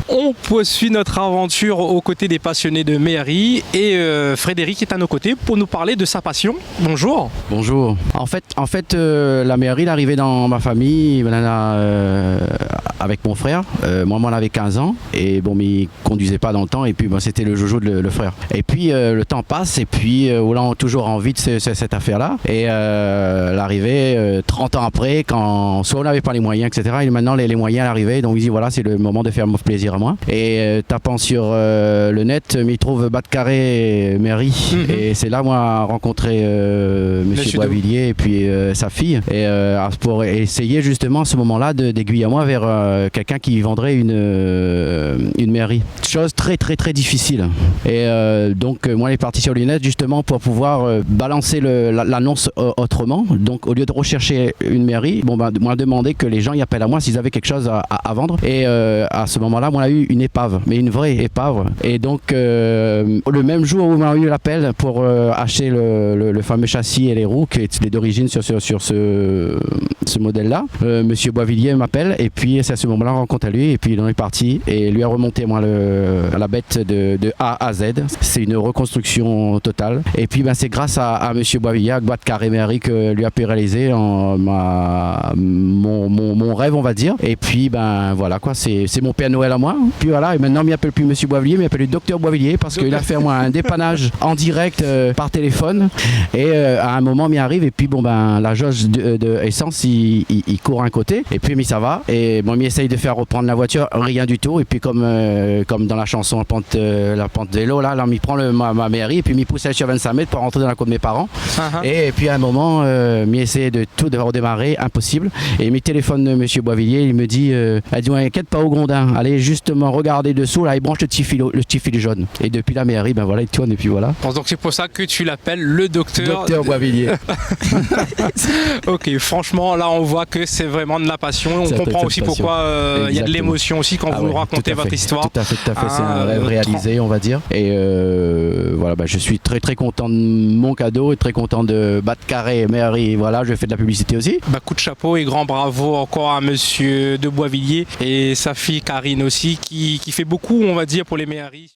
On poursuit notre aventure aux côtés des passionnés de mairie et Frédéric est à nos côtés pour nous parler de sa passion. Bonjour. Bonjour. En fait, la mairie est arrivée dans ma famille avec mon frère. Moi, j'en avais 15 ans et bon, mais il conduisait pas dans le temps et puis bon, c'était le jojo de le frère. Et puis le temps passe et puis on a toujours envie de cette affaire-là. Et l'arrivée 30 ans après, quand soit on n'avait pas les moyens, etc. Et maintenant les moyens arrivaient, donc il dit voilà, c'est le moment de faire mon plaisir à moi. Et tapant sur le net, il trouve Batcarré mairie. Et c'est là moi rencontré Monsieur Boisvilliers et puis sa fille et pour essayer justement à ce moment-là d'aiguiller à moi vers quelqu'un qui vendrait une mairie. Chose très difficile. Et donc moi il est parti sur le net justement pour pouvoir balancer l'annonce autrement. Donc au lieu de rechercher une mairie, bon ben moi demandé que les gens y appellent à moi s'ils avaient quelque chose à vendre. Et à ce moment-là, on a eu une épave, mais une vraie épave. Et donc le même jour où on a eu l'appel pour acheter le fameux châssis et les roues qui est d'origine sur ce modèle-là, Monsieur Boisvilliers m'appelle et puis c'est à ce moment-là on rencontre à lui et puis il en est parti et lui a remonté moi la bête de A à Z. C'est une reconstruction totale. Et puis ben, c'est grâce à Monsieur Boisvilliers, à Batcarré mairie que lui a pu réaliser mon rêve, on va dire. Et puis ben voilà quoi, c'est mon Père Noël à moi. Puis voilà, et maintenant il m'appelle plus Monsieur Boisvilliers, mais il m'appelle le Docteur Boisvilliers parce qu'il a fait moi un dépannage en direct par téléphone. Et à un moment il arrive et puis bon ben la jauge de essence il court à un côté et puis mais ça va et bon il essaye de faire reprendre la voiture, rien du tout. Et puis comme dans la chanson la pente de vélo là il prend ma mairie et puis il pousse sur 25 mètres pour rentrer dans la cour de mes parents. Et puis à un moment il essaie de redémarrer, impossible. Et il me téléphone Monsieur Boisvilliers, il me dit inquiète pas au Grondin, allez justement regarder dessous là, il branche le petit fil jaune. Et depuis la mairie, ben voilà, il tourne et puis voilà. Donc c'est pour ça que tu l'appelles le docteur Boisvilliers. Ok, franchement là on voit que c'est vraiment de la passion. On comprend aussi pourquoi il y a de l'émotion aussi quand vous nous racontez votre histoire. Tout à fait, c'est un rêve réalisé, on va dire. Et voilà, ben, je suis très content de mon cadeau et très content de Batcarré mairie. Voilà, je fais de la publicité aussi. Bah, coup de chapeau et grand bravo encore à Monsieur de Boisvilliers et sa fille Karine aussi qui fait beaucoup, on va dire, pour les mairies.